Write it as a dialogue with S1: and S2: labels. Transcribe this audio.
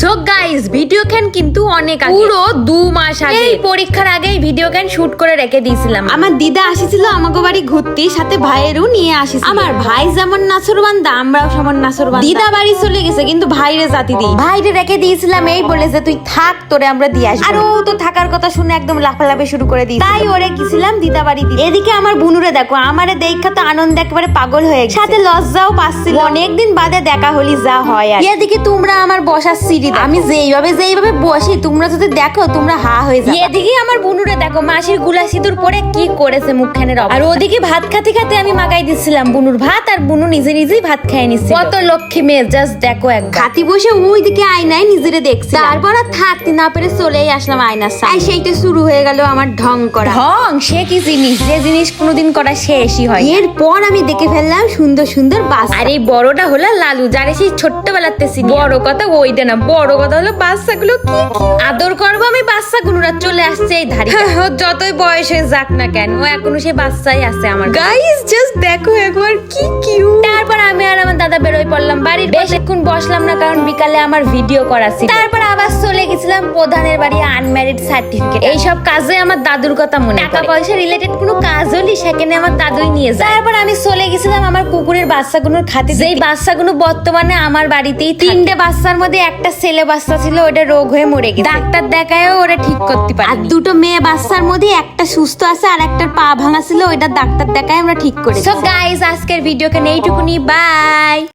S1: So guys video can কিন্তু অনেক আগে, পুরো 2 মাস আগে, এই পরীক্ষার আগেই ভিডিও ক্যান শুট করে রেখে দিয়েছিলাম।
S2: আমার দিদা আসিছিল আমাকে বাড়ি ঘুরতে, সাথে ভাইয়েরও নিয়ে আসিস। আমার ভাই যেমন নাছরবান্দা আমরাও সমান নাছরবান্দা। দিদা বাড়ি চলে গেছে কিন্তু ভাইরে জাতি দিই,
S1: ভাইরে রেখে দিয়েছিলাম এই বলে যে তুই থাক, তোরে আমরা দিয়ে আসবো।
S2: আর ও তো থাকার কথা শুনে একদম লাফালাফি শুরু করে দিই, তাই ওরে গেছিলাম দিদা বাড়ি দিতে। এদিকে আমার বুনুরে দেখো, আমারে দেখা তো আনন্দ একেবারে পাগল হয়ে গেছে, সাথে লজ্জাও পাচ্ছিল, অনেকদিন বাদে দেখা হলি যা হয়। আর এদিকে তোমরা আমার বসার সিঁড়ি, আমি যেইভাবে বসি তোমরা যদি দেখো তোমরা হা হয়ে যাবে।
S1: এদিকে আমার বুনুরে দেখো মাসির গুলা সিঁদুর পরে কি করেছে মুখখানের অবস্থা। আর ওদিকে ভাত খাতে খাতে আমি মাগাই দিচ্ছিলাম বুনুর ভাত, আর বুনু নিজে নিজেই ভাত খেয়ে নিচ্ছে। কত লক্ষ্মী মেয়ে, জাস্ট দেখো একবার।
S2: খাতি বসে ওইদিকে আয়নায় নিজেরে দেখছি, তারপর আর থাকতে না পেরে চলেই আসলাম আয়নার সামনে। সেইটা শুরু হয়ে গেল আমার ঢং করা।
S1: ঢং সে কি জিনিস, যে জিনিস কোনোদিন করা শেষই হয়।
S2: এরপর আমি দেখে ফেললাম সুন্দর সুন্দর বাচ্চা।
S1: আর এই বড়টা হলো লালু, যারে সেই ছোট্টবেলাতে চিনি। বড় কথা ওইটা না, বড় কথা হলো বাচ্চাগুলো কি আদর করবো আমি। বাচ্চাগুলোরা চলে আসছে এই ধারে, যতই বয়স হয়ে যাক না কেন, ও এখনো সে বাচ্চাই আছে আমার।
S2: গাইস জাস্ট দেখো একবার কি কিউট।
S1: তারপর আমি আর আমার দাদা বেরোয় পড়লাম বাড়ির। বেশিক্ষণ বসলাম না, কারণ বিকালে আমার ভিডিও করা ছিল। তারপর আবার চলে গেছিলাম প্রধানের বাড়ি আনম্যারিড সার্টিফিকেট। এইসব কাজে আমার দাদুর কথা মনে পড়ে। টাকা পয়সা রিলেটেড কোনো কাজ হলে সেখানে আমার দাদুই নিয়ে যায়। তারপর আমি চলে গেছিলাম আমার কুকুরের বাচ্চাগুলোর খাতে। যেই বাচ্চাগুলো বর্তমানে আমার বাড়িতেই, 3টে বাচ্চার মধ্যে একটা ছেলে বাচ্চা ছিল, ওটা রোগ হয়ে মরে গেছে। ডাক্তার দেখায়ও ওরা ঠিক করতে পারে।
S2: আর 2টো মেয়ে বাচ্চার মধ্যে একটা সুস্থ আছে আর একটার পা ভাঙা ছিল, ওইটা ডাক্তার দেখায় আমরা ঠিক করেছি।
S1: সো গাইস আজকের ভিডিওকে এইটুকুনি, বাই।